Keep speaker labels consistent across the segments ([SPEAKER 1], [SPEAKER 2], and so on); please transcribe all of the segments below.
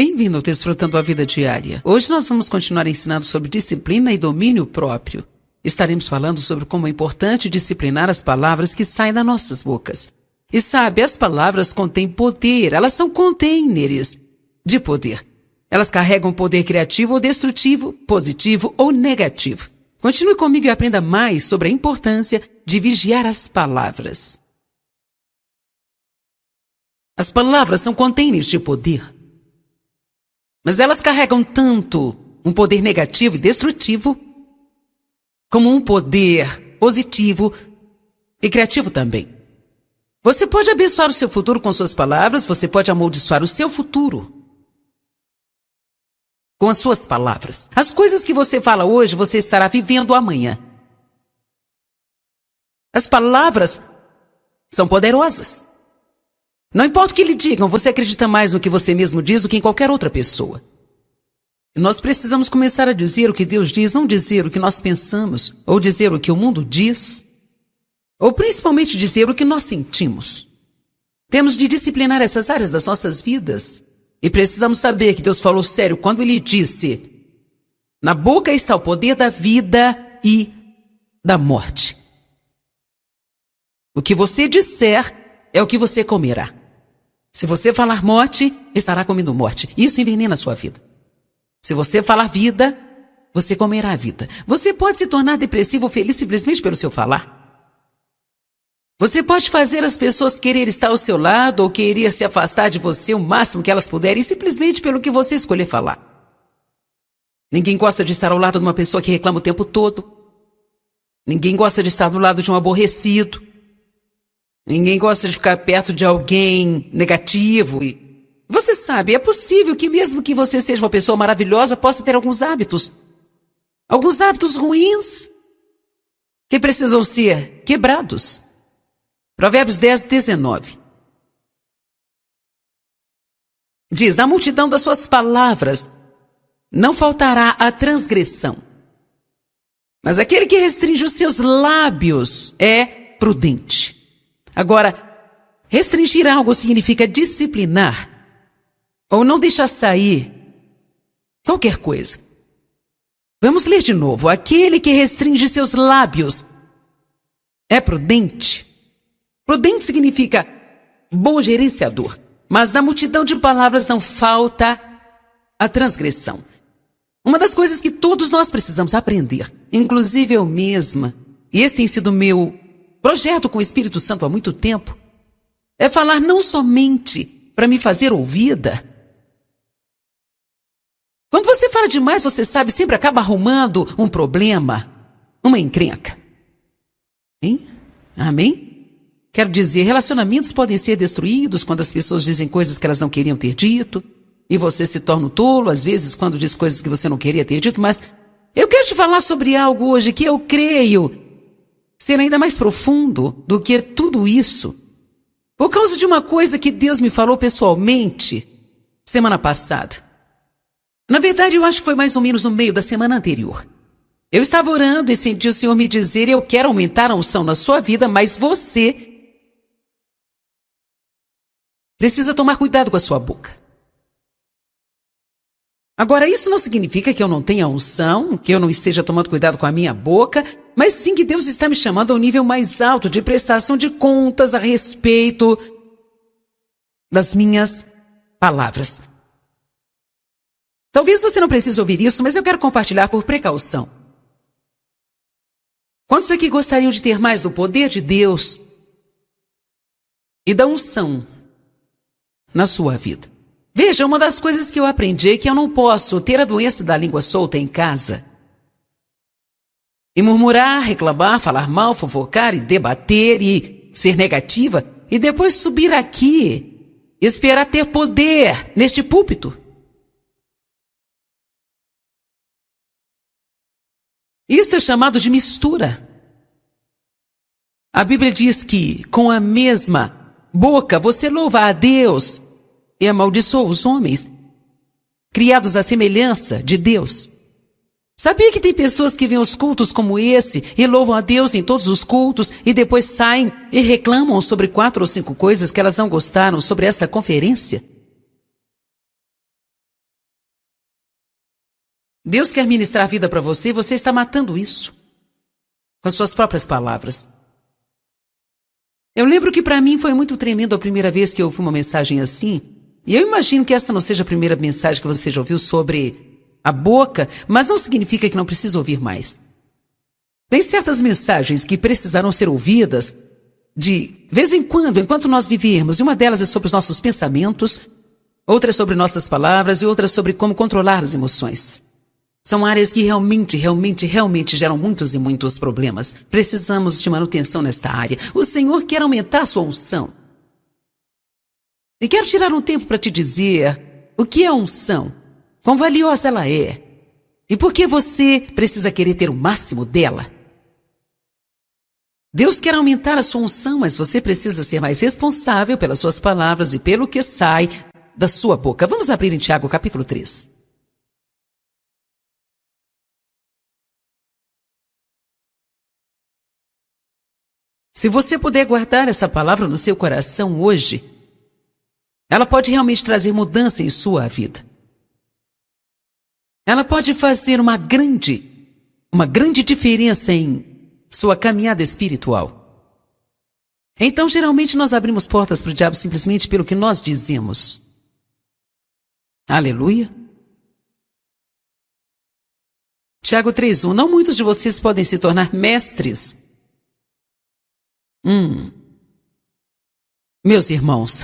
[SPEAKER 1] Bem-vindo ao Desfrutando a Vida Diária. Hoje nós vamos continuar ensinando sobre disciplina e domínio próprio. Estaremos falando sobre como é importante disciplinar as palavras que saem das nossas bocas. E sabe, as palavras contêm poder, elas são containers de poder. Elas carregam poder criativo ou destrutivo, positivo ou negativo. Continue comigo e aprenda mais sobre a importância de vigiar as palavras. As palavras são containers de poder. Mas elas carregam tanto um poder negativo e destrutivo, como um poder positivo e criativo também. Você pode abençoar o seu futuro com suas palavras, você pode amaldiçoar o seu futuro com as suas palavras. As coisas que você fala hoje, você estará vivendo amanhã. As palavras são poderosas. Não importa o que lhe digam, você acredita mais no que você mesmo diz do que em qualquer outra pessoa. Nós precisamos começar a dizer o que Deus diz, não dizer o que nós pensamos, ou dizer o que o mundo diz, ou principalmente dizer o que nós sentimos. Temos de disciplinar essas áreas das nossas vidas. E precisamos saber que Deus falou sério quando Ele disse: na boca está o poder da vida e da morte. O que você disser é o que você comerá. Se você falar morte, estará comendo morte. Isso envenena a sua vida. Se você falar vida, você comerá a vida. Você pode se tornar depressivo ou feliz simplesmente pelo seu falar. Você pode fazer as pessoas querer estar ao seu lado ou querer se afastar de você o máximo que elas puderem simplesmente pelo que você escolher falar. Ninguém gosta de estar ao lado de uma pessoa que reclama o tempo todo. Ninguém gosta de estar do lado de um aborrecido. Ninguém gosta de ficar perto de alguém negativo. E você sabe, é possível que mesmo que você seja uma pessoa maravilhosa, possa ter alguns hábitos ruins que precisam ser quebrados. Provérbios 10, 19. Diz: na multidão das suas palavras não faltará a transgressão, mas aquele que restringe os seus lábios é prudente. Agora, restringir algo significa disciplinar ou não deixar sair qualquer coisa. Vamos ler de novo. Aquele que restringe seus lábios é prudente. Prudente significa bom gerenciador. Mas na multidão de palavras não falta a transgressão. Uma das coisas que todos nós precisamos aprender, inclusive eu mesma, e esse tem sido meu projeto com o Espírito Santo há muito tempo, é falar não somente para me fazer ouvida. Quando você fala demais, você sabe, sempre acaba arrumando um problema, uma encrenca. Hein? Amém? Quero dizer, relacionamentos podem ser destruídos quando as pessoas dizem coisas que elas não queriam ter dito, e você se torna um tolo, às vezes, quando diz coisas que você não queria ter dito, mas eu quero te falar sobre algo hoje que eu creio ser ainda mais profundo do que tudo isso, por causa de uma coisa que Deus me falou pessoalmente semana passada. Na verdade, eu acho que foi mais ou menos no meio da semana anterior. Eu estava orando e senti o Senhor me dizer: eu quero aumentar a unção na sua vida, mas você precisa tomar cuidado com a sua boca. Agora, isso não significa que eu não tenha unção, que eu não esteja tomando cuidado com a minha boca, mas sim que Deus está me chamando a um nível mais alto de prestação de contas a respeito das minhas palavras. Talvez você não precise ouvir isso, mas eu quero compartilhar por precaução. Quantos aqui gostariam de ter mais do poder de Deus e da unção na sua vida? Veja, uma das coisas que eu aprendi é que eu não posso ter a doença da língua solta em casa e murmurar, reclamar, falar mal, fofocar e debater e ser negativa e depois subir aqui e esperar ter poder neste púlpito. Isso é chamado de mistura. A Bíblia diz que com a mesma boca você louva a Deus e amaldiçoa os homens, criados à semelhança de Deus. Sabia que tem pessoas que vêm aos cultos como esse e louvam a Deus em todos os cultos e depois saem e reclamam sobre 4 ou 5 coisas que elas não gostaram sobre esta conferência? Deus quer ministrar a vida para você e você está matando isso com as suas próprias palavras. Eu lembro que para mim foi muito tremendo a primeira vez que eu ouvi uma mensagem assim, e eu imagino que essa não seja a primeira mensagem que você já ouviu sobre a boca, mas não significa que não precisa ouvir mais. Tem certas mensagens que precisarão ser ouvidas de vez em quando, enquanto nós vivermos, e uma delas é sobre os nossos pensamentos, outra é sobre nossas palavras e outra é sobre como controlar as emoções. São áreas que realmente geram muitos e muitos problemas. Precisamos de manutenção nesta área. O Senhor quer aumentar a sua unção. E quero tirar um tempo para te dizer o que é unção, quão valiosa ela é e por que você precisa querer ter o máximo dela. Deus quer aumentar a sua unção, mas você precisa ser mais responsável pelas suas palavras e pelo que sai da sua boca. Vamos abrir em Tiago capítulo 3. Se você puder guardar essa palavra no seu coração hoje, ela pode realmente trazer mudança em sua vida. Ela pode fazer uma grande diferença em sua caminhada espiritual. Então, geralmente, nós abrimos portas para o diabo simplesmente pelo que nós dizemos. Aleluia. Tiago 3:1. Não muitos de vocês podem se tornar mestres. Meus irmãos,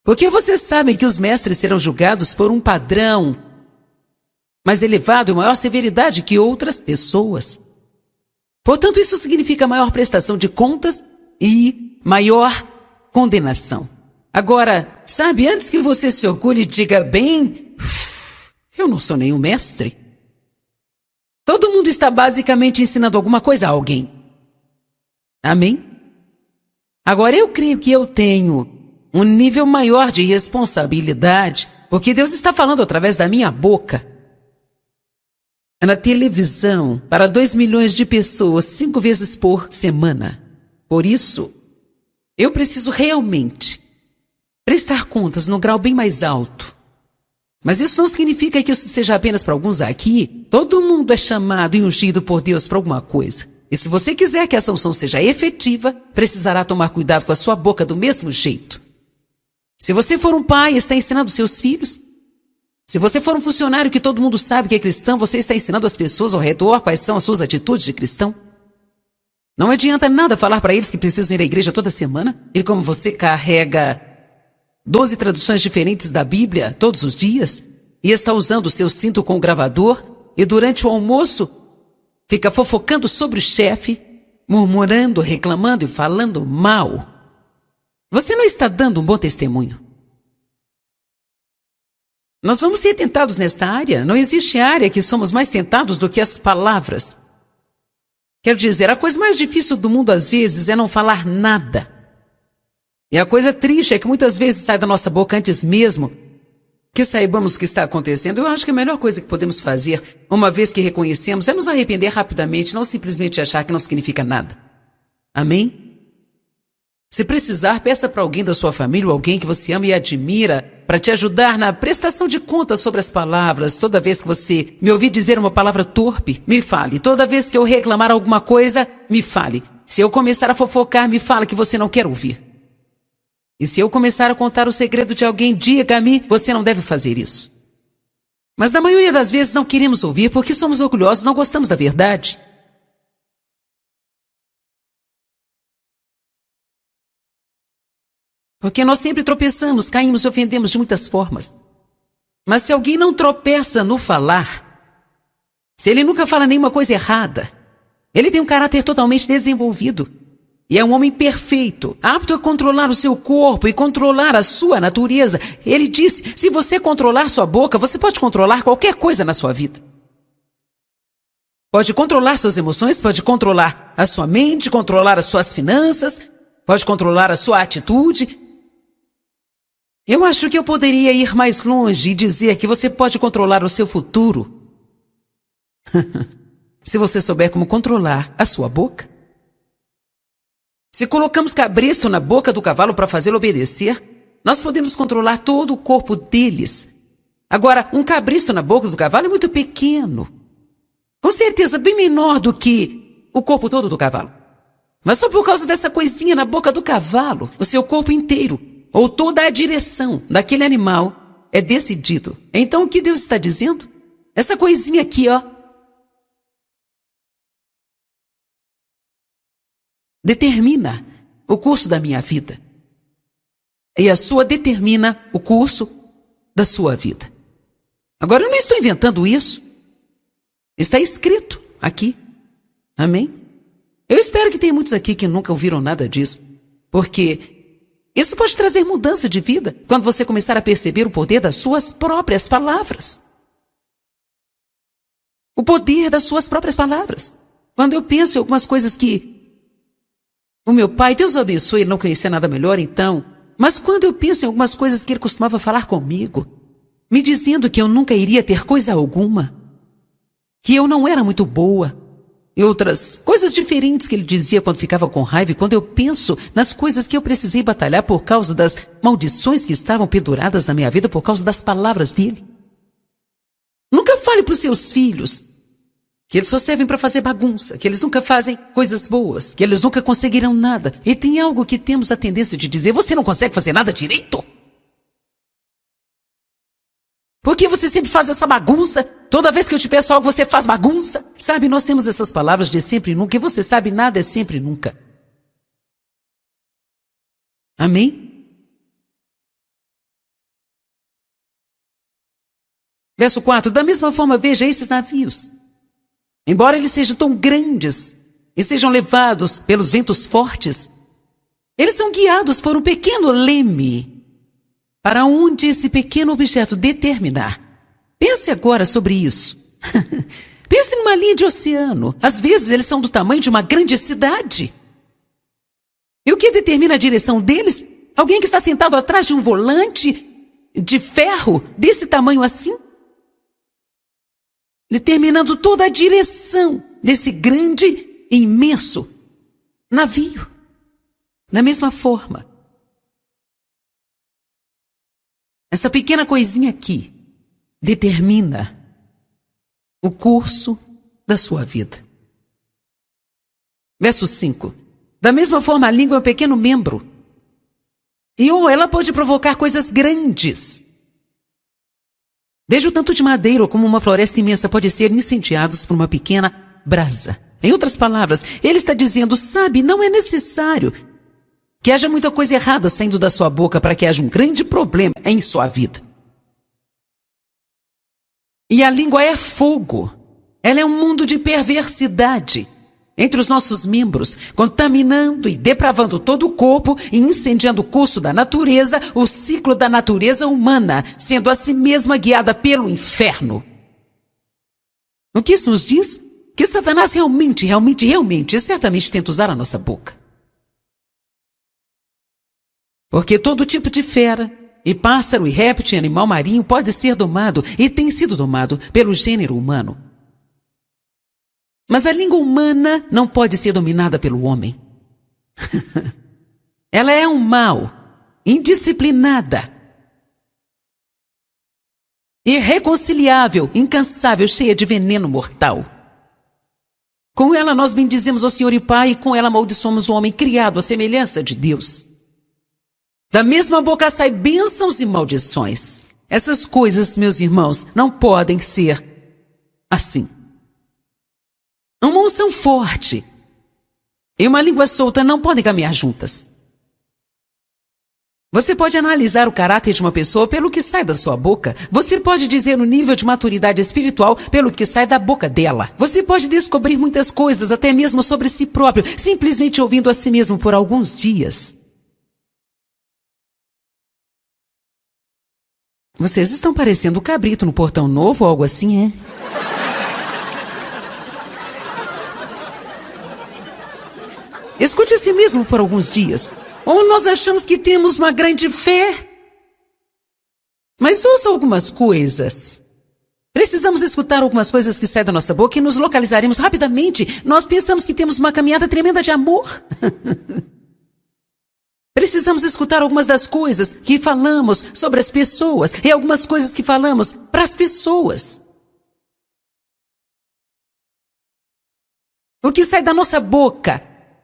[SPEAKER 1] porque vocês sabem que os mestres serão julgados por um padrão mais elevado e maior severidade que outras pessoas. Portanto, isso significa maior prestação de contas e maior condenação. Agora, sabe, antes que você se orgulhe e diga, bem, eu não sou nenhum mestre. Todo mundo está basicamente ensinando alguma coisa a alguém. Amém? Agora, eu creio que eu tenho um nível maior de responsabilidade, porque Deus está falando através da minha boca. Na televisão, para 2 milhões de pessoas, 5 vezes por semana. Por isso, eu preciso realmente prestar contas num grau bem mais alto. Mas isso não significa que isso seja apenas para alguns aqui. Todo mundo é chamado e ungido por Deus para alguma coisa. E se você quiser que essa unção seja efetiva, precisará tomar cuidado com a sua boca do mesmo jeito. Se você for um pai e está ensinando seus filhos, se você for um funcionário que todo mundo sabe que é cristão, você está ensinando as pessoas ao redor quais são as suas atitudes de cristão. Não adianta nada falar para eles que precisam ir à igreja toda semana, e como você carrega 12 traduções diferentes da Bíblia todos os dias, e está usando o seu cinto com o gravador, e durante o almoço fica fofocando sobre o chefe, murmurando, reclamando e falando mal. Você não está dando um bom testemunho. Nós vamos ser tentados nesta área. Não existe área que somos mais tentados do que as palavras. Quero dizer, a coisa mais difícil do mundo às vezes é não falar nada. E a coisa triste é que muitas vezes sai da nossa boca antes mesmo que saibamos o que está acontecendo. Eu acho que a melhor coisa que podemos fazer, uma vez que reconhecemos, é nos arrepender rapidamente, não simplesmente achar que não significa nada. Amém? Se precisar, peça para alguém da sua família ou alguém que você ama e admira para te ajudar na prestação de contas sobre as palavras. Toda vez que você me ouvir dizer uma palavra torpe, me fale. Toda vez que eu reclamar alguma coisa, me fale. Se eu começar a fofocar, me fale que você não quer ouvir. E se eu começar a contar o segredo de alguém, diga-me, você não deve fazer isso. Mas na maioria das vezes não queremos ouvir porque somos orgulhosos, não gostamos da verdade. Porque nós sempre tropeçamos, caímos e ofendemos de muitas formas. Mas se alguém não tropeça no falar, se ele nunca fala nenhuma coisa errada, ele tem um caráter totalmente desenvolvido. E é um homem perfeito, apto a controlar o seu corpo e controlar a sua natureza. Ele disse, se você controlar sua boca, você pode controlar qualquer coisa na sua vida. Pode controlar suas emoções, pode controlar a sua mente, controlar as suas finanças, pode controlar a sua atitude. Eu acho que eu poderia ir mais longe e dizer que você pode controlar o seu futuro. Se você souber como controlar a sua boca. Se colocamos cabresto na boca do cavalo para fazê-lo obedecer, nós podemos controlar todo o corpo deles. Agora, um cabristo na boca do cavalo é muito pequeno. Com certeza, bem menor do que o corpo todo do cavalo. Mas só por causa dessa coisinha na boca do cavalo, o seu corpo inteiro, ou toda a direção daquele animal é decidido. Então, o que Deus está dizendo? Essa coisinha aqui, ó, determina o curso da minha vida. E a sua determina o curso da sua vida. Agora, eu não estou inventando isso. Está escrito aqui. Amém? Eu espero que tenha muitos aqui que nunca ouviram nada disso. Porque isso pode trazer mudança de vida quando você começar a perceber o poder das suas próprias palavras. O poder das suas próprias palavras. Quando eu penso em algumas coisas que o meu pai, Deus o abençoe, ele não conhecia nada melhor então. Mas quando eu penso em algumas coisas que ele costumava falar comigo, me dizendo que eu nunca iria ter coisa alguma, que eu não era muito boa, e outras coisas diferentes que ele dizia quando ficava com raiva, e quando eu penso nas coisas que eu precisei batalhar por causa das maldições que estavam penduradas na minha vida por causa das palavras dele. Nunca fale para os seus filhos que eles só servem para fazer bagunça, que eles nunca fazem coisas boas, que eles nunca conseguirão nada. E tem algo que temos a tendência de dizer: você não consegue fazer nada direito? Por que você sempre faz essa bagunça? Toda vez que eu te peço algo, você faz bagunça? Sabe, nós temos essas palavras de sempre e nunca, e você sabe, nada é sempre e nunca. Amém? Verso 4, da mesma forma veja esses navios. Embora eles sejam tão grandes e sejam levados pelos ventos fortes, eles são guiados por um pequeno leme, para onde esse pequeno objeto determinar. Pense agora sobre isso. Pense numa linha de oceano. Às vezes eles são do tamanho de uma grande cidade. E o que determina a direção deles? Alguém que está sentado atrás de um volante de ferro desse tamanho assim? Determinando toda a direção desse grande e imenso navio. Da mesma forma, essa pequena coisinha aqui determina o curso da sua vida. Verso 5. Da mesma forma, a língua é um pequeno membro. E ela pode provocar coisas grandes. Veja o tanto de madeira como uma floresta imensa pode ser incendiados por uma pequena brasa. Em outras palavras, ele está dizendo, sabe, não é necessário que haja muita coisa errada saindo da sua boca para que haja um grande problema em sua vida. E a língua é fogo. Ela é um mundo de perversidade entre os nossos membros, contaminando e depravando todo o corpo e incendiando o curso da natureza, o ciclo da natureza humana, sendo a si mesma guiada pelo inferno. O que isso nos diz? Que Satanás realmente certamente tenta usar a nossa boca. Porque todo tipo de fera, e pássaro, e réptil, e animal marinho pode ser domado, e tem sido domado, pelo gênero humano. Mas a língua humana não pode ser dominada pelo homem. Ela é um mal, indisciplinada, irreconciliável, incansável, cheia de veneno mortal. Com ela nós bendizemos ao Senhor e Pai, e com ela amaldiçoamos o homem criado à semelhança de Deus. Da mesma boca sai bênçãos e maldições. Essas coisas, meus irmãos, não podem ser assim. Uma unção forte e uma língua solta não podem caminhar juntas. Você pode analisar o caráter de uma pessoa pelo que sai da sua boca. Você pode dizer o nível de maturidade espiritual pelo que sai da boca dela. Você pode descobrir muitas coisas, até mesmo sobre si próprio, simplesmente ouvindo a si mesmo por alguns dias. Vocês estão parecendo o cabrito no Portão Novo ou algo assim, é? Escute a si mesmo por alguns dias. Ou nós achamos que temos uma grande fé. Mas ouça algumas coisas. Precisamos escutar algumas coisas que saem da nossa boca e nos localizaremos rapidamente. Nós pensamos que temos uma caminhada tremenda de amor. Precisamos escutar algumas das coisas que falamos sobre as pessoas e algumas coisas que falamos para as pessoas. O que sai da nossa boca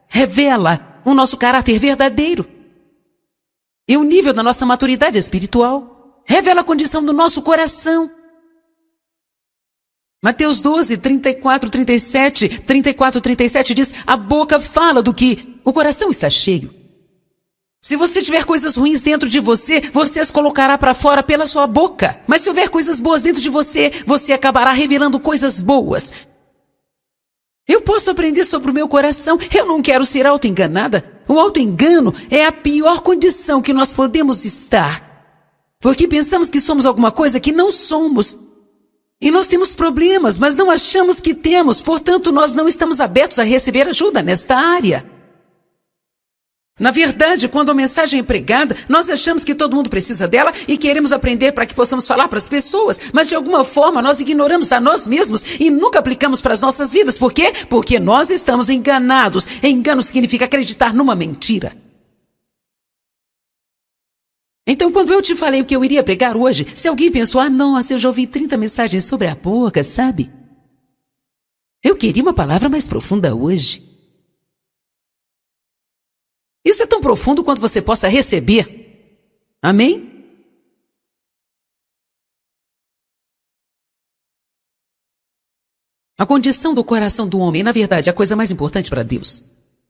[SPEAKER 1] revela o nosso caráter verdadeiro. E o nível da nossa maturidade espiritual revela a condição do nosso coração. Mateus 12, 34, 37 diz: a boca fala do que o coração está cheio. Se você tiver coisas ruins dentro de você, você as colocará para fora pela sua boca. Mas se houver coisas boas dentro de você, você acabará revelando coisas boas. Eu posso aprender sobre o meu coração. Eu não quero ser auto-enganada. O auto-engano é a pior condição que nós podemos estar. Porque pensamos que somos alguma coisa que não somos. E nós temos problemas, mas não achamos que temos. Portanto, nós não estamos abertos a receber ajuda nesta área. Na verdade, quando a mensagem é pregada, nós achamos que todo mundo precisa dela e queremos aprender para que possamos falar para as pessoas, mas de alguma forma nós ignoramos a nós mesmos e nunca aplicamos para as nossas vidas. Por quê? Porque nós estamos enganados. Engano significa acreditar numa mentira. Então, quando eu te falei o que eu iria pregar hoje, se alguém pensou: nossa, eu já ouvi 30 mensagens sobre a boca, sabe? Eu queria uma palavra mais profunda hoje. Isso é tão profundo quanto você possa receber. Amém? A condição do coração do homem, na verdade, é a coisa mais importante para Deus.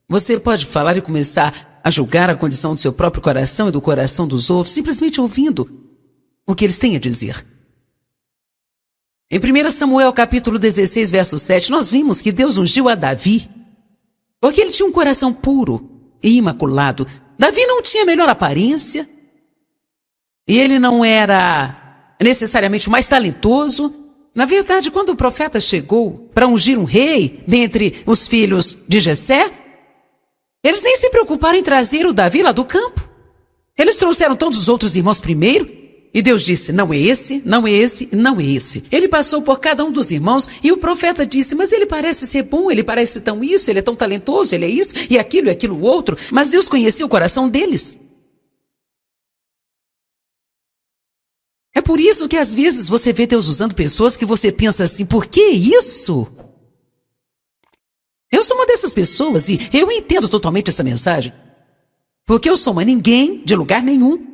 [SPEAKER 1] Você pode falar e começar a julgar a condição do seu próprio coração e do coração dos outros, simplesmente ouvindo o que eles têm a dizer. Em 1 Samuel capítulo 16, verso 7, nós vimos que Deus ungiu a Davi, porque ele tinha um coração puro e imaculado. Davi não tinha a melhor aparência, e ele não era necessariamente o mais talentoso. Na verdade, quando o profeta chegou para ungir um rei dentre os filhos de Jessé, eles nem se preocuparam em trazer o Davi lá do campo. Eles trouxeram todos os outros irmãos primeiro, e Deus disse: não é esse, não é esse, não é esse. Ele passou por cada um dos irmãos e o profeta disse: mas ele parece ser bom, ele parece tão isso, ele é tão talentoso, ele é isso e aquilo outro. Mas Deus conhecia o coração deles. É por isso que às vezes você vê Deus usando pessoas que você pensa assim: por que isso? Eu sou uma dessas pessoas e eu entendo totalmente essa mensagem. Porque eu sou uma ninguém de lugar nenhum.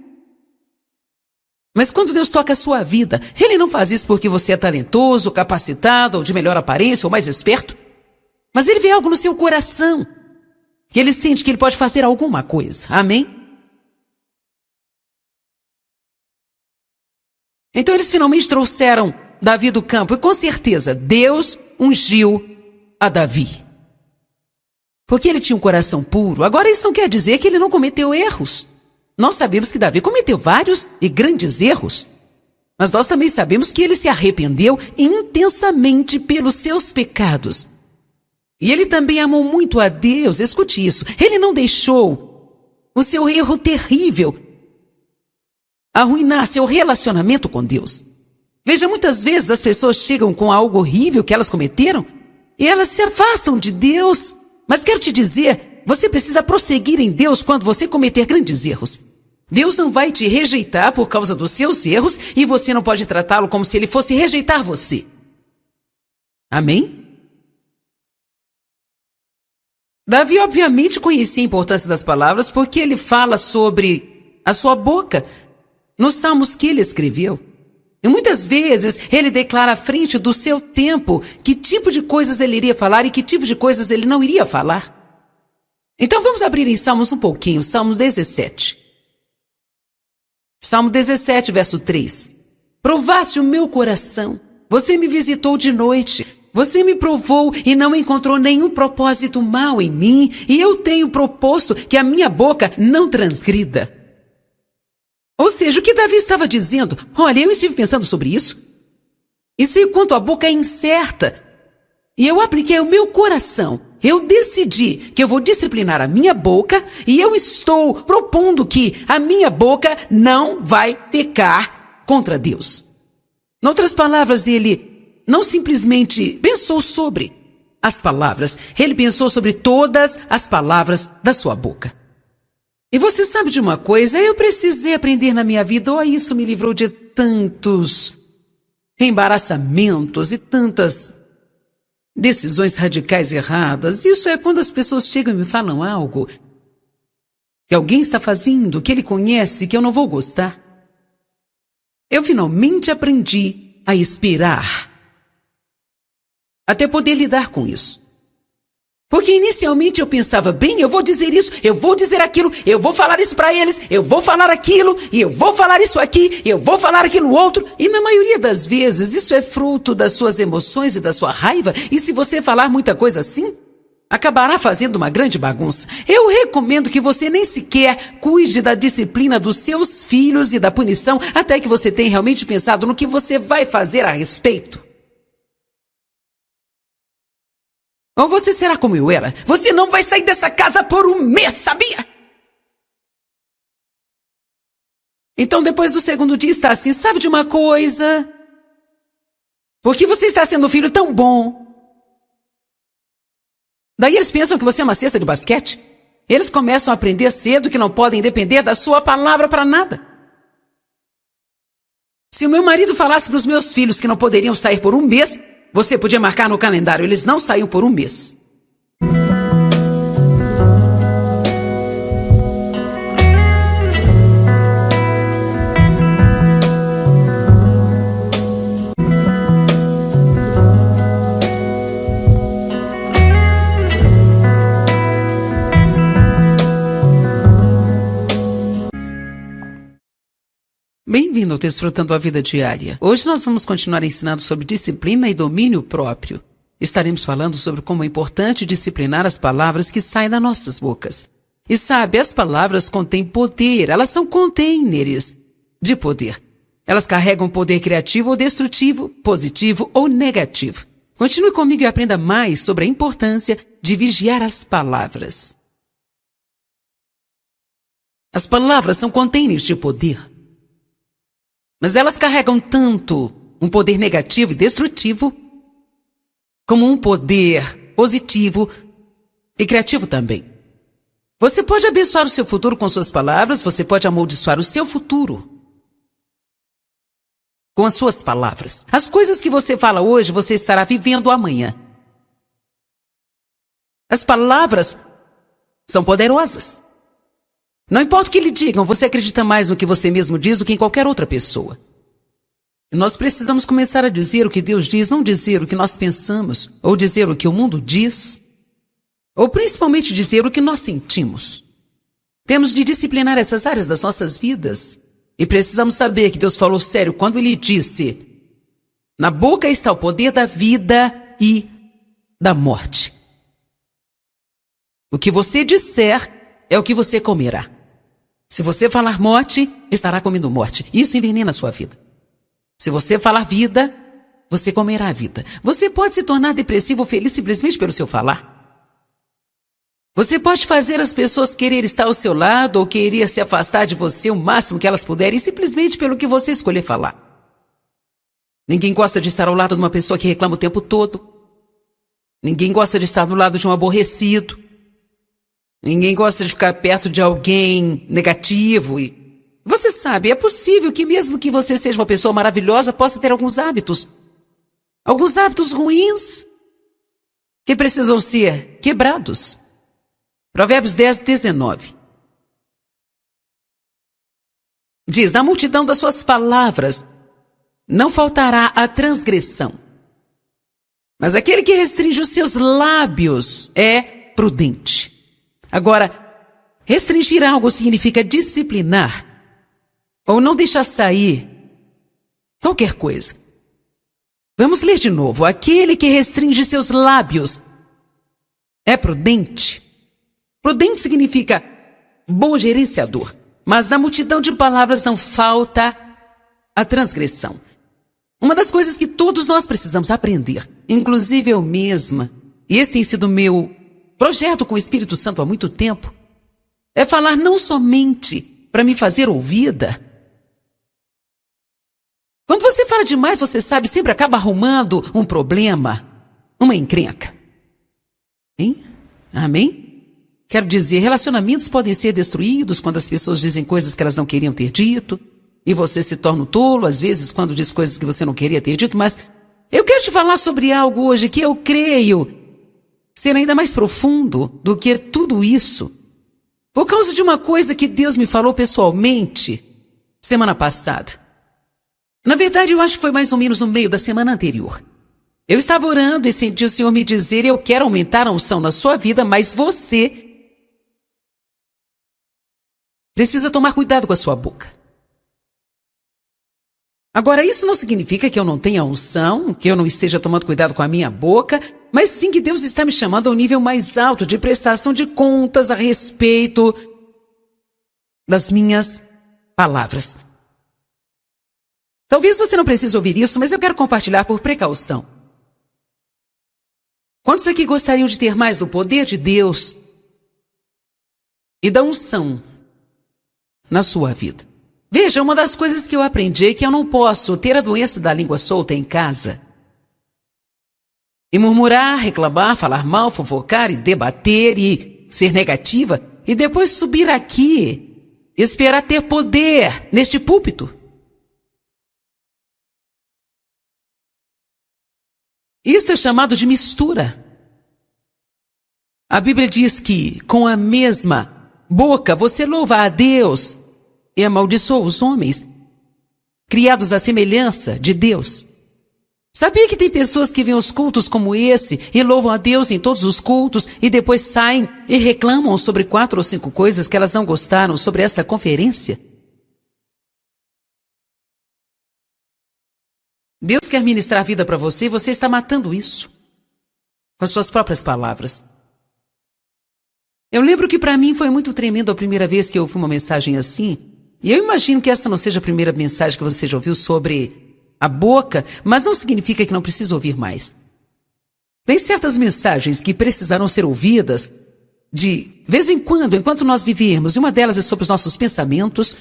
[SPEAKER 1] Mas quando Deus toca a sua vida, Ele não faz isso porque você é talentoso, capacitado, ou de melhor aparência, ou mais esperto. Mas Ele vê algo no seu coração. E Ele sente que Ele pode fazer alguma coisa. Amém? Então eles finalmente trouxeram Davi do campo. E com certeza, Deus ungiu a Davi. Porque ele tinha um coração puro. Agora isso não quer dizer que ele não cometeu erros. Nós sabemos que Davi cometeu vários e grandes erros. Mas nós também sabemos que ele se arrependeu intensamente pelos seus pecados. E ele também amou muito a Deus. Escute isso. Ele não deixou o seu erro terrível arruinar seu relacionamento com Deus. Veja, muitas vezes as pessoas chegam com algo horrível que elas cometeram e elas se afastam de Deus. Mas quero te dizer, você precisa prosseguir em Deus quando você cometer grandes erros. Deus não vai te rejeitar por causa dos seus erros e você não pode tratá-lo como se ele fosse rejeitar você. Amém? Davi obviamente conhecia a importância das palavras porque ele fala sobre a sua boca nos salmos que ele escreveu. E muitas vezes ele declara à frente do seu tempo que tipo de coisas ele iria falar e que tipo de coisas ele não iria falar. Então vamos abrir em Salmos um pouquinho, Salmos 17. Salmo 17, verso 3. Provaste o meu coração, você me visitou de noite, você me provou e não encontrou nenhum propósito mau em mim, e eu tenho proposto que a minha boca não transgrida. Ou seja, o que Davi estava dizendo: olha, eu estive pensando sobre isso, e sei o quanto a boca é incerta, e eu apliquei o meu coração. Eu decidi que eu vou disciplinar a minha boca e eu estou propondo que a minha boca não vai pecar contra Deus. Em outras palavras, ele não simplesmente pensou sobre as palavras, ele pensou sobre todas as palavras da sua boca. E você sabe de uma coisa? Eu precisei aprender na minha vida, isso me livrou de tantos embaraçamentos e tantas decisões radicais erradas. Isso é quando as pessoas chegam e me falam algo que alguém está fazendo, que ele conhece, que eu não vou gostar. Eu finalmente aprendi a esperar, até poder lidar com isso. Porque inicialmente eu pensava, bem, eu vou dizer isso, eu vou dizer aquilo, eu vou falar isso para eles, eu vou falar aquilo, e eu vou falar isso aqui, eu vou falar aquilo outro. E na maioria das vezes isso é fruto das suas emoções e da sua raiva, e se você falar muita coisa assim, acabará fazendo uma grande bagunça. Eu recomendo que você nem sequer cuide da disciplina dos seus filhos e da punição, até que você tenha realmente pensado no que você vai fazer a respeito. Ou você será como eu era. Você não vai sair dessa casa por um mês, sabia? Então, depois do segundo dia, está assim, sabe de uma coisa? Porque você está sendo um filho tão bom. Daí eles pensam que você é uma cesta de basquete. Eles começam a aprender cedo que não podem depender da sua palavra para nada. Se o meu marido falasse para os meus filhos que não poderiam sair por um mês, você podia marcar no calendário, eles não saíam por um mês. Bem-vindo ao Desfrutando a Vida Diária. Hoje nós vamos continuar ensinando sobre disciplina e domínio próprio. Estaremos falando sobre como é importante disciplinar as palavras que saem das nossas bocas. E sabe, as palavras contêm poder, elas são containers de poder. Elas carregam poder criativo ou destrutivo, positivo ou negativo. Continue comigo e aprenda mais sobre a importância de vigiar as palavras. As palavras são containers de poder. Mas elas carregam tanto um poder negativo e destrutivo, como um poder positivo e criativo também. Você pode abençoar o seu futuro com suas palavras, você pode amaldiçoar o seu futuro com as suas palavras. As coisas que você fala hoje, você estará vivendo amanhã. As palavras são poderosas. Não importa o que lhe digam, você acredita mais no que você mesmo diz do que em qualquer outra pessoa. E nós precisamos começar a dizer o que Deus diz, não dizer o que nós pensamos, ou dizer o que o mundo diz, ou principalmente dizer o que nós sentimos. Temos de disciplinar essas áreas das nossas vidas. E precisamos saber que Deus falou sério quando Ele disse: na boca está o poder da vida e da morte. O que você disser é o que você comerá. Se você falar morte, estará comendo morte. Isso envenena a sua vida. Se você falar vida, você comerá a vida. Você pode se tornar depressivo ou feliz simplesmente pelo seu falar. Você pode fazer as pessoas querer estar ao seu lado ou querer se afastar de você o máximo que elas puderem simplesmente pelo que você escolher falar. Ninguém gosta de estar ao lado de uma pessoa que reclama o tempo todo. Ninguém gosta de estar do lado de um aborrecido. Ninguém gosta de ficar perto de alguém negativo. E você sabe, é possível que mesmo que você seja uma pessoa maravilhosa, possa ter alguns hábitos ruins que precisam ser quebrados. Provérbios 10, 19. Diz: na multidão das suas palavras não faltará a transgressão, mas aquele que restringe os seus lábios é prudente. Agora, restringir algo significa disciplinar ou não deixar sair qualquer coisa. Vamos ler de novo. Aquele que restringe seus lábios é prudente. Prudente significa bom gerenciador. Mas na multidão de palavras não falta a transgressão. Uma das coisas que todos nós precisamos aprender, inclusive eu mesma, e esse tem sido meu projeto com o Espírito Santo há muito tempo, é falar não somente para me fazer ouvida. Quando você fala demais, você sabe, sempre acaba arrumando um problema, uma encrenca. Hein? Amém? Quero dizer, relacionamentos podem ser destruídos quando as pessoas dizem coisas que elas não queriam ter dito, e você se torna um tolo, às vezes, quando diz coisas que você não queria ter dito, mas eu quero te falar sobre algo hoje que eu creio ser ainda mais profundo do que tudo isso, por causa de uma coisa que Deus me falou pessoalmente semana passada. Na verdade, eu acho que foi mais ou menos no meio da semana anterior. Eu estava orando e senti o Senhor me dizer: eu quero aumentar a unção na sua vida, mas você precisa tomar cuidado com a sua boca. Agora, isso não significa que eu não tenha unção, que eu não esteja tomando cuidado com a minha boca, mas sim que Deus está me chamando a um nível mais alto de prestação de contas a respeito das minhas palavras. Talvez você não precise ouvir isso, mas eu quero compartilhar por precaução. Quantos aqui gostariam de ter mais do poder de Deus e da unção na sua vida? Veja, uma das coisas que eu aprendi é que eu não posso ter a doença da língua solta em casa e murmurar, reclamar, falar mal, fofocar e debater e ser negativa e depois subir aqui e esperar ter poder neste púlpito. Isto é chamado de mistura. A Bíblia diz que com a mesma boca você louva a Deus e amaldiçoa os homens, criados à semelhança de Deus. Sabia que tem pessoas que veem os cultos como esse e louvam a Deus em todos os cultos e depois saem e reclamam sobre 4 ou 5 coisas que elas não gostaram sobre esta conferência? Deus quer ministrar a vida para você e você está matando isso com as suas próprias palavras. Eu lembro que para mim foi muito tremendo a primeira vez que eu ouvi uma mensagem assim. E eu imagino que essa não seja a primeira mensagem que você já ouviu sobre a boca, mas não significa que não precisa ouvir mais. Tem certas mensagens que precisarão ser ouvidas de vez em quando, enquanto nós vivermos. E uma delas é sobre os nossos pensamentos,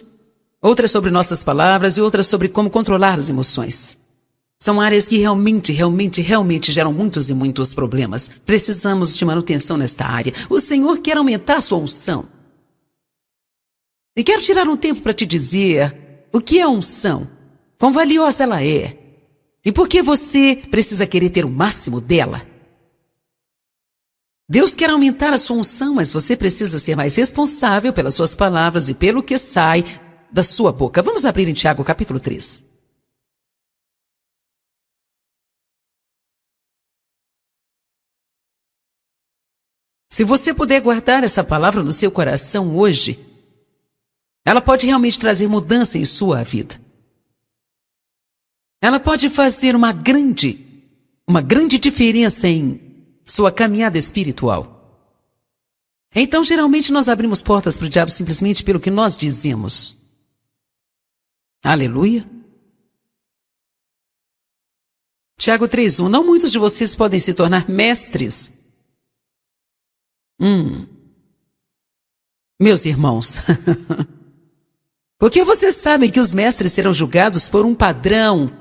[SPEAKER 1] outra é sobre nossas palavras e outra é sobre como controlar as emoções. São áreas que realmente geram muitos e muitos problemas. Precisamos de manutenção nesta área. O Senhor quer aumentar a sua unção. E quero tirar um tempo para te dizer o que é unção, quão valiosa ela é e por que você precisa querer ter o máximo dela. Deus quer aumentar a sua unção, mas você precisa ser mais responsável pelas suas palavras e pelo que sai da sua boca. Vamos abrir em Tiago capítulo 3. Se você puder guardar essa palavra no seu coração hoje, ela pode realmente trazer mudança em sua vida. Ela pode fazer uma grande diferença em sua caminhada espiritual. Então, geralmente, nós abrimos portas para o diabo simplesmente pelo que nós dizemos. Aleluia. Tiago 3:1. Não muitos de vocês podem se tornar mestres. Meus irmãos, porque vocês sabem que os mestres serão julgados por um padrão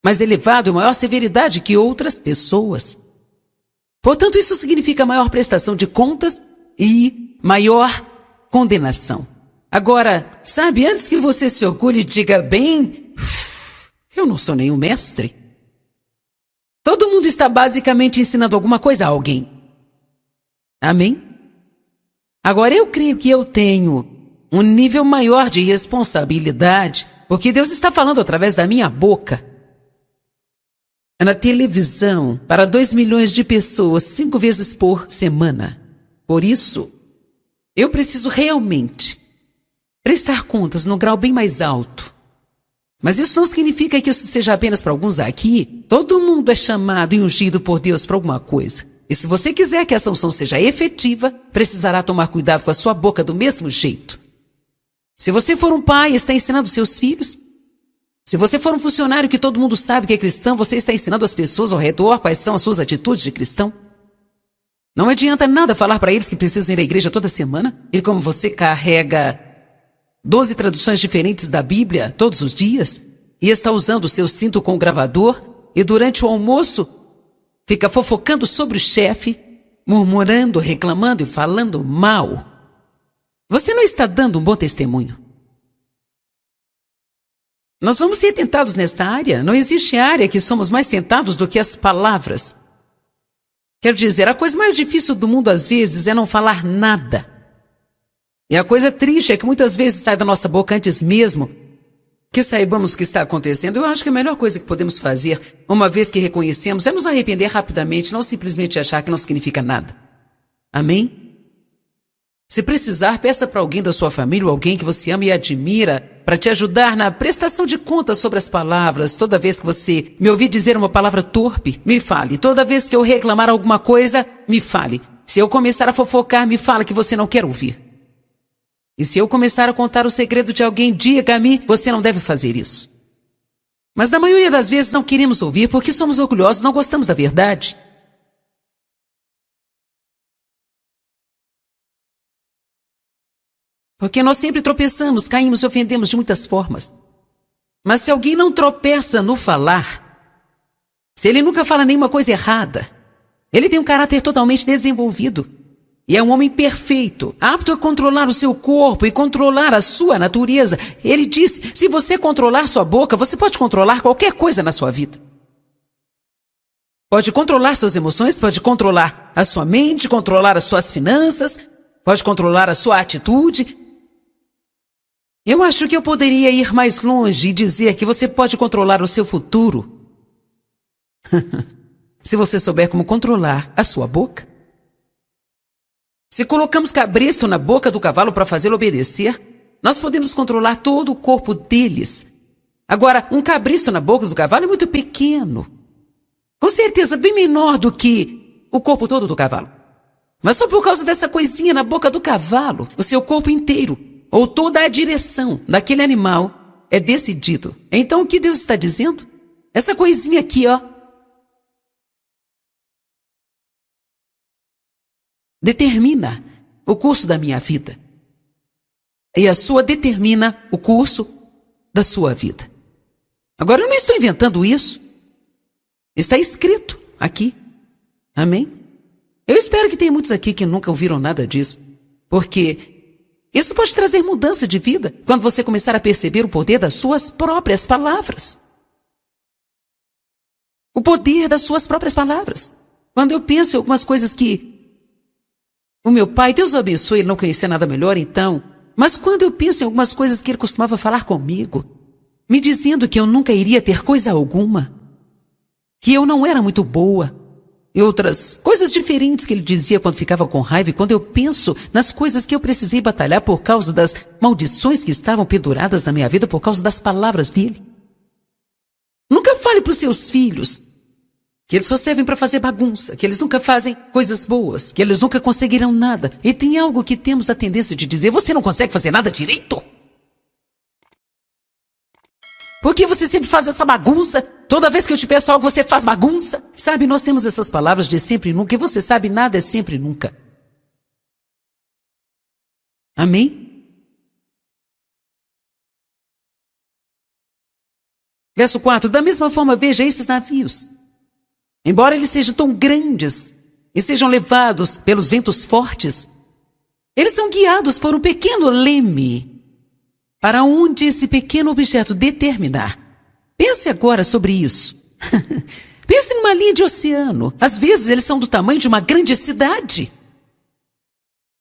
[SPEAKER 1] mais elevado e maior severidade que outras pessoas. Portanto, isso significa maior prestação de contas e maior condenação. Agora, sabe, antes que você se orgulhe e diga bem, eu não sou nenhum mestre. Todo mundo está basicamente ensinando alguma coisa a alguém. Amém? Agora, eu creio que eu tenho um nível maior de responsabilidade, porque Deus está falando através da minha boca. Na televisão, para 2 milhões de pessoas, 5 vezes por semana. Por isso, eu preciso realmente prestar contas num grau bem mais alto. Mas isso não significa que isso seja apenas para alguns aqui. Todo mundo é chamado e ungido por Deus para alguma coisa. E se você quiser que essa unção seja efetiva, precisará tomar cuidado com a sua boca do mesmo jeito. Se você for um pai e está ensinando seus filhos, se você for um funcionário que todo mundo sabe que é cristão, você está ensinando as pessoas ao redor quais são as suas atitudes de cristão. Não adianta nada falar para eles que precisam ir à igreja toda semana, e como você carrega 12 traduções diferentes da Bíblia todos os dias, e está usando o seu cinto com o gravador, e durante o almoço fica fofocando sobre o chefe, murmurando, reclamando e falando mal, você não está dando um bom testemunho. Nós vamos ser tentados nesta área. Não existe área que somos mais tentados do que as palavras. Quero dizer, a coisa mais difícil do mundo às vezes é não falar nada. E a coisa triste é que muitas vezes sai da nossa boca antes mesmo que saibamos o que está acontecendo. Eu acho que a melhor coisa que podemos fazer, uma vez que reconhecemos, é nos arrepender rapidamente, não simplesmente achar que não significa nada. Amém? Se precisar, peça para alguém da sua família ou alguém que você ama e admira para te ajudar na prestação de contas sobre as palavras. Toda vez que você me ouvir dizer uma palavra torpe, me fale. Toda vez que eu reclamar alguma coisa, me fale. Se eu começar a fofocar, me fala que você não quer ouvir. E se eu começar a contar o segredo de alguém, diga-me, você não deve fazer isso. Mas na maioria das vezes não queremos ouvir porque somos orgulhosos, não gostamos da verdade. Porque nós sempre tropeçamos, caímos e ofendemos de muitas formas. Mas se alguém não tropeça no falar, se ele nunca fala nenhuma coisa errada, ele tem um caráter totalmente desenvolvido. E é um homem perfeito, apto a controlar o seu corpo e controlar a sua natureza. Ele disse, se você controlar sua boca, você pode controlar qualquer coisa na sua vida. Pode controlar suas emoções, pode controlar a sua mente, controlar as suas finanças, pode controlar a sua atitude. Eu acho que eu poderia ir mais longe e dizer que você pode controlar o seu futuro. Se você souber como controlar a sua boca. Se colocamos cabresto na boca do cavalo para fazê-lo obedecer, nós podemos controlar todo o corpo deles. Agora, um cabresto na boca do cavalo é muito pequeno. Com certeza bem menor do que o corpo todo do cavalo. Mas só por causa dessa coisinha na boca do cavalo, o seu corpo inteiro, ou toda a direção daquele animal é decidido. Então o que Deus está dizendo? Essa coisinha aqui, ó, determina o curso da minha vida. E a sua determina o curso da sua vida. Agora eu não estou inventando isso. Está escrito aqui. Amém? Eu espero que tenha muitos aqui que nunca ouviram nada disso. Porque isso pode trazer mudança de vida quando você começar a perceber o poder das suas próprias palavras. O poder das suas próprias palavras. Quando eu penso em algumas coisas que o meu pai, Deus o abençoe, ele não conhecia nada melhor então, mas quando eu penso em algumas coisas que ele costumava falar comigo, me dizendo que eu nunca iria ter coisa alguma, que eu não era muito boa, e outras coisas diferentes que ele dizia quando ficava com raiva, e quando eu penso nas coisas que eu precisei batalhar por causa das maldições que estavam penduradas na minha vida por causa das palavras dele. Nunca fale para os seus filhos que eles só servem para fazer bagunça, que eles nunca fazem coisas boas, que eles nunca conseguirão nada. E tem algo que temos a tendência de dizer, você não consegue fazer nada direito? Por que você sempre faz essa bagunça? Toda vez que eu te peço algo, você faz bagunça? Sabe, nós temos essas palavras de sempre e nunca, e você sabe, nada é sempre e nunca. Amém? Verso 4, da mesma forma, veja esses navios. Embora eles sejam tão grandes e sejam levados pelos ventos fortes, eles são guiados por um pequeno leme, para onde esse pequeno objeto determinar. Pense agora sobre isso. Pense numa linha de oceano. Às vezes eles são do tamanho de uma grande cidade.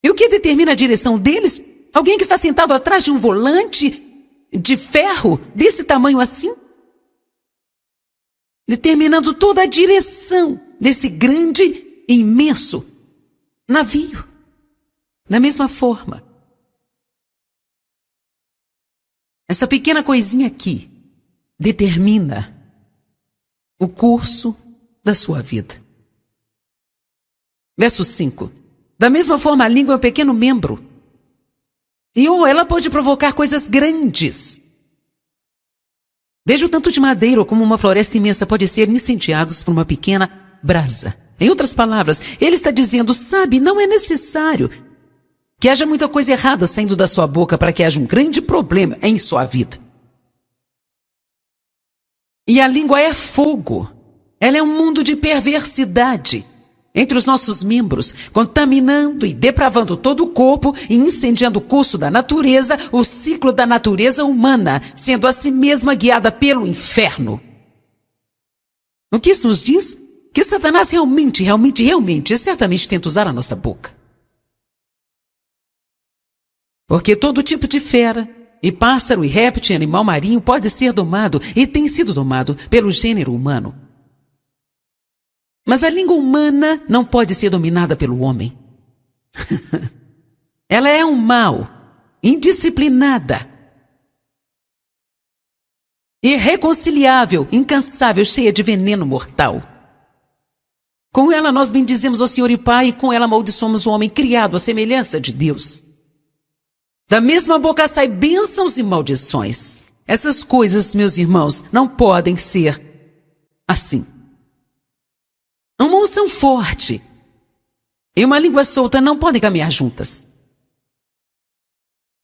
[SPEAKER 1] E o que determina a direção deles? Alguém que está sentado atrás de um volante de ferro desse tamanho assim? Determinando toda a direção desse grande e imenso navio. Da mesma forma, essa pequena coisinha aqui determina o curso da sua vida. Verso 5. Da mesma forma, a língua é um pequeno membro. E ela pode provocar coisas grandes. Veja o tanto de madeira como uma floresta imensa pode ser incendiados por uma pequena brasa. Em outras palavras, ele está dizendo, sabe, não é necessário que haja muita coisa errada saindo da sua boca para que haja um grande problema em sua vida. E a língua é fogo. Ela é um mundo de perversidade. entre os nossos membros, contaminando e depravando todo o corpo e incendiando o curso da natureza, o ciclo da natureza humana, sendo a si mesma guiada pelo inferno. O que isso nos diz? Que Satanás realmente certamente tenta usar a nossa boca. Porque todo tipo de fera, e pássaro, e réptil, e animal marinho pode ser domado e tem sido domado pelo gênero humano. Mas a língua humana não pode ser dominada pelo homem. Ela é um mal, indisciplinada, irreconciliável, incansável, cheia de veneno mortal. Com ela nós bendizemos ao Senhor e Pai, e com ela amaldiçoamos o homem criado à semelhança de Deus. Da mesma boca saem bênçãos e maldições. Essas coisas, meus irmãos, não podem ser assim. Uma unção forte e uma língua solta não podem caminhar juntas.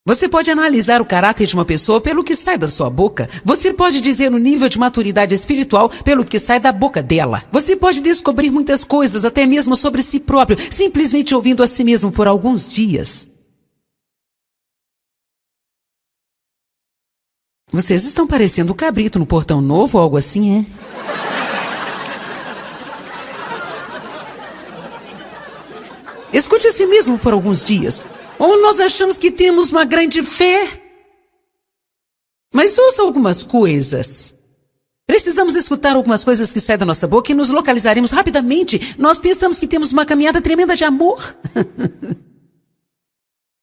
[SPEAKER 1] Você pode analisar o caráter de uma pessoa pelo que sai da sua boca. Você pode dizer o nível de maturidade espiritual pelo que sai da boca dela. Você pode descobrir muitas coisas, até mesmo sobre si próprio, simplesmente ouvindo a si mesmo por alguns dias. Vocês estão parecendo o cabrito no Portão Novo ou algo assim, é? Escute a si mesmo por alguns dias. Ou nós achamos que temos uma grande fé. Mas ouça algumas coisas. Precisamos escutar algumas coisas que saem da nossa boca e nos localizaremos rapidamente. Nós pensamos que temos uma caminhada tremenda de amor.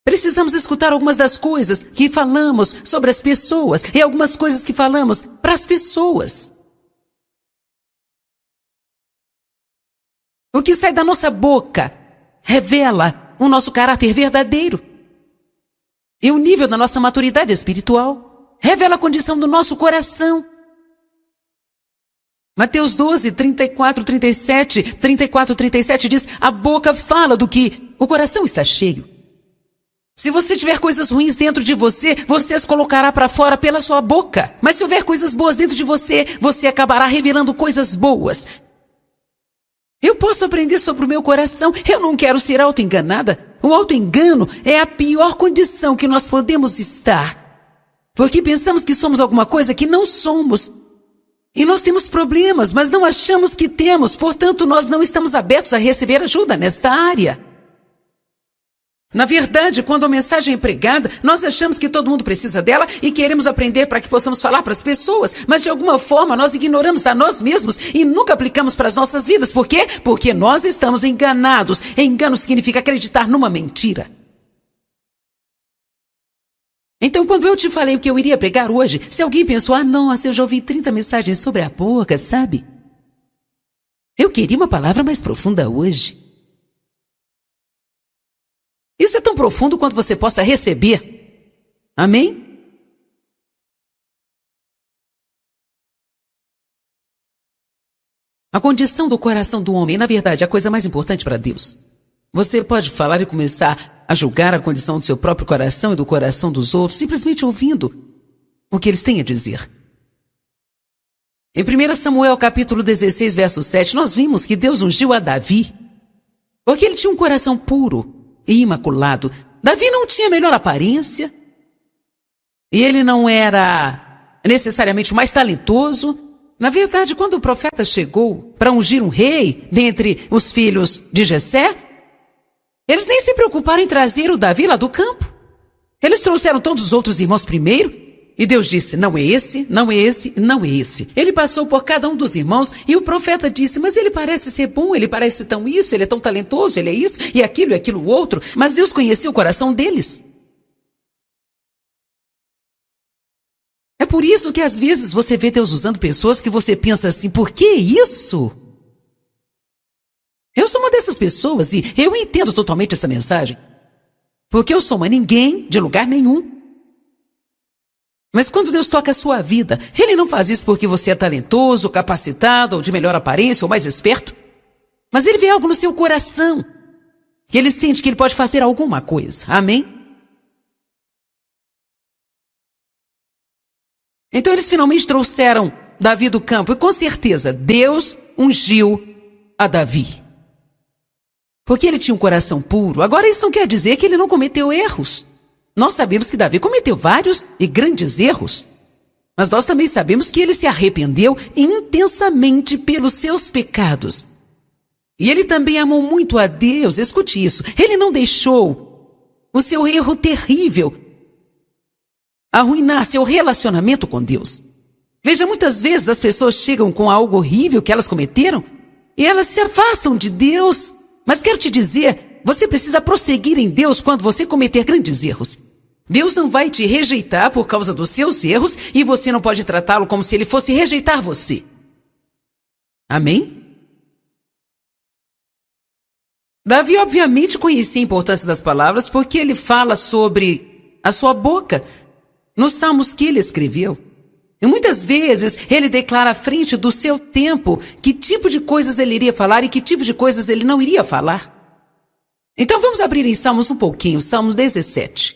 [SPEAKER 1] Precisamos escutar algumas das coisas que falamos sobre as pessoas e algumas coisas que falamos para as pessoas. O que sai da nossa boca revela o nosso caráter verdadeiro. E o nível da nossa maturidade espiritual revela a condição do nosso coração. Mateus 12, 34, 37 diz: a boca fala do que o coração está cheio. Se você tiver coisas ruins dentro de você, você as colocará para fora pela sua boca. Mas se houver coisas boas dentro de você, você acabará revelando coisas boas. Eu posso aprender sobre o meu coração. Eu não quero ser auto-enganada. O auto-engano é a pior condição que nós podemos estar. Porque pensamos que somos alguma coisa que não somos. E nós temos problemas, mas não achamos que temos. Portanto, nós não estamos abertos a receber ajuda nesta área. Na verdade, quando a mensagem é pregada, nós achamos que todo mundo precisa dela e queremos aprender para que possamos falar para as pessoas, mas de alguma forma nós ignoramos a nós mesmos e nunca aplicamos para as nossas vidas. Por quê? Porque nós estamos enganados. Engano significa acreditar numa mentira. Então, quando eu te falei o que eu iria pregar hoje, se alguém pensou: ah, nossa, eu já ouvi 30 mensagens sobre a boca, sabe? Eu queria uma palavra mais profunda hoje. Isso é tão profundo quanto você possa receber. Amém? A condição do coração do homem é, na verdade, a coisa mais importante para Deus. Você pode falar e começar a julgar a condição do seu próprio coração e do coração dos outros, simplesmente ouvindo o que eles têm a dizer. Em 1 Samuel, capítulo 16, verso 7, nós vimos que Deus ungiu a Davi, porque ele tinha um coração puro e imaculado. Davi não tinha a melhor aparência, e ele não era necessariamente o mais talentoso. Na verdade, quando o profeta chegou para ungir um rei dentre os filhos de Jessé, eles nem se preocuparam em trazer o Davi lá do campo. Eles trouxeram todos os outros irmãos primeiro, e Deus disse: não é esse, não é esse, não é esse. Ele passou por cada um dos irmãos e o profeta disse: mas ele parece ser bom, ele parece tão isso, ele é tão talentoso, ele é isso e aquilo outro. Mas Deus conhecia o coração deles. É por isso que às vezes você vê Deus usando pessoas que você pensa assim: por que isso? Eu sou uma dessas pessoas e eu entendo totalmente essa mensagem. Porque eu sou uma ninguém de lugar nenhum. Mas quando Deus toca a sua vida, Ele não faz isso porque você é talentoso, capacitado, ou de melhor aparência, ou mais esperto. Mas Ele vê algo no seu coração. E Ele sente que Ele pode fazer alguma coisa. Amém? Então eles finalmente trouxeram Davi do campo. E com certeza, Deus ungiu a Davi. porque ele tinha um coração puro. Agora, isso não quer dizer que ele não cometeu erros. Nós sabemos que Davi cometeu vários e grandes erros. Mas nós também sabemos que ele se arrependeu intensamente pelos seus pecados. E ele também amou muito a Deus. Escute isso. Ele não deixou o seu erro terrível arruinar seu relacionamento com Deus. Veja, muitas vezes as pessoas chegam com algo horrível que elas cometeram e elas se afastam de Deus. Mas quero te dizer, você precisa prosseguir em Deus quando você cometer grandes erros. Deus não vai te rejeitar por causa dos seus erros e você não pode tratá-lo como se ele fosse rejeitar você. Amém? Davi obviamente conhecia a importância das palavras porque ele fala sobre a sua boca nos salmos que ele escreveu. E muitas vezes ele declara à frente do seu tempo que tipo de coisas ele iria falar e que tipo de coisas ele não iria falar. Então vamos abrir em Salmos um pouquinho, Salmos 17.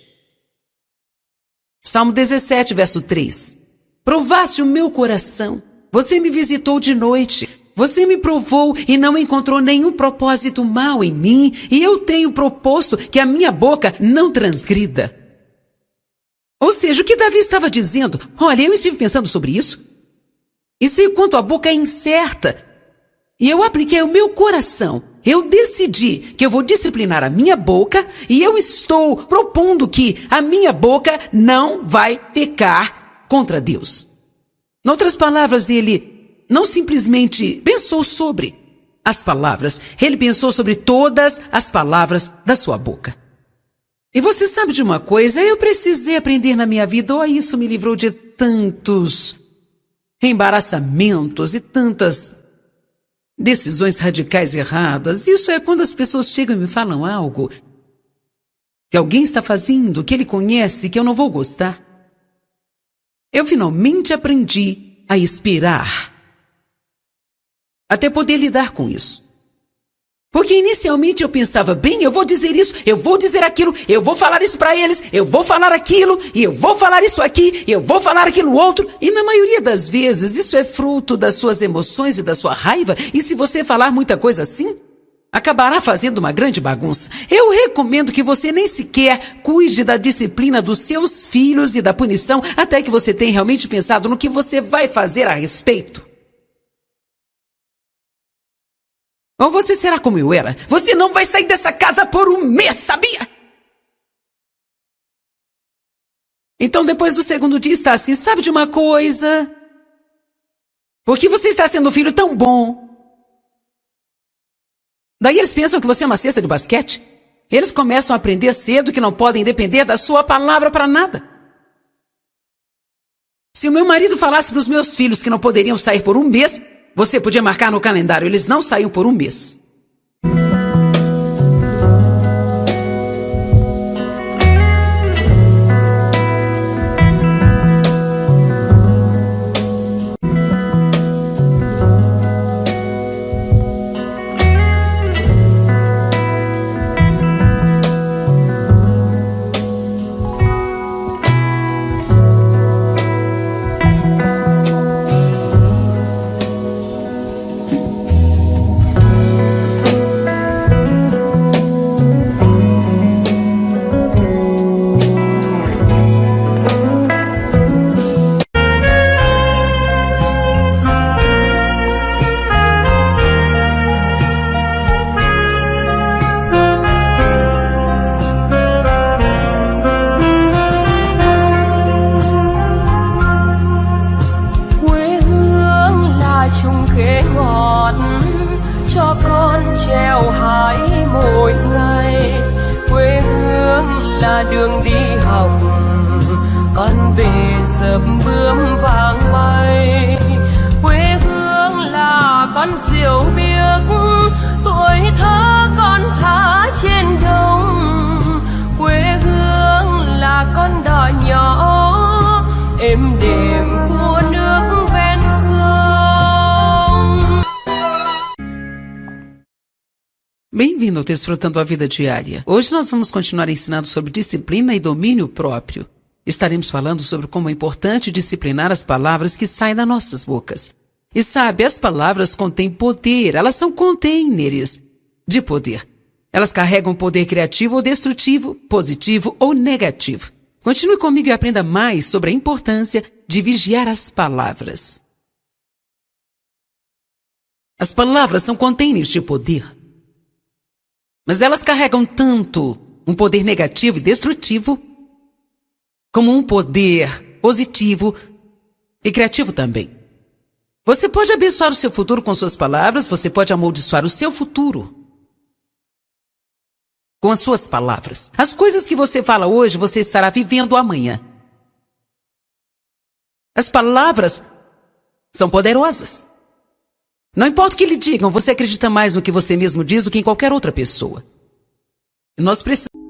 [SPEAKER 1] Salmo 17, verso 3. Provaste o meu coração, você me visitou de noite, você me provou e não encontrou nenhum propósito mau em mim, e eu tenho proposto que a minha boca não transgrida. Ou seja, o que Davi estava dizendo, olha, eu estive pensando sobre isso, e sei o quanto a boca é incerta, e eu apliquei o meu coração, eu decidi que eu vou disciplinar a minha boca, e eu estou propondo que a minha boca não vai pecar contra Deus. Em outras palavras, ele não simplesmente pensou sobre as palavras, ele pensou sobre todas as palavras da sua boca. E você sabe de uma coisa, eu precisei aprender na minha vida, isso me livrou de tantos embaraçamentos e tantas decisões radicais erradas. Isso é quando as pessoas chegam e me falam algo que alguém está fazendo, que ele conhece, que eu não vou gostar. Eu finalmente aprendi a esperar até poder lidar com isso. Porque inicialmente eu pensava, bem, eu vou dizer isso, eu vou dizer aquilo, eu vou falar isso para eles, eu vou falar aquilo, e eu vou falar isso aqui, e eu vou falar aquilo outro. E na maioria das vezes isso é fruto das suas emoções e da sua raiva, e se você falar muita coisa assim, acabará fazendo uma grande bagunça. Eu recomendo que você nem sequer cuide da disciplina dos seus filhos e da punição até que você tenha realmente pensado no que você vai fazer a respeito. Ou você será como eu era. Você não vai sair dessa casa por um mês, sabia? Então depois do segundo dia está assim, sabe de uma coisa? Porque você está sendo um filho tão bom. Daí eles pensam que você é uma cesta de basquete. Eles começam a aprender cedo que não podem depender da sua palavra para nada. Se o meu marido falasse para os meus filhos que não poderiam sair por um mês, você podia marcar no calendário, eles não saíam por um mês.
[SPEAKER 2] Đường đi học con về sớm bướm vàng bay, quê hương là con diều biếc, tuổi thơ con thả trên đồng, quê hương là con đò nhỏ êm đềm của nước ven sông.
[SPEAKER 1] Bem-vindo ao Desfrutando a Vida Diária. Hoje nós vamos continuar ensinando sobre disciplina e domínio próprio. Estaremos falando sobre como é importante disciplinar as palavras que saem das nossas bocas. E sabe, as palavras contêm poder, elas são containers de poder. Elas carregam poder criativo ou destrutivo, positivo ou negativo. Continue comigo e aprenda mais sobre a importância de vigiar as palavras. As palavras são containers de poder. Mas elas carregam tanto um poder negativo e destrutivo, como um poder positivo e criativo também. Você pode abençoar o seu futuro com suas palavras, você pode amaldiçoar o seu futuro com as suas palavras. As coisas que você fala hoje, você estará vivendo amanhã. As palavras são poderosas. Não importa o que lhe digam, você acredita mais no que você mesmo diz do que em qualquer outra pessoa. Nós precisamos...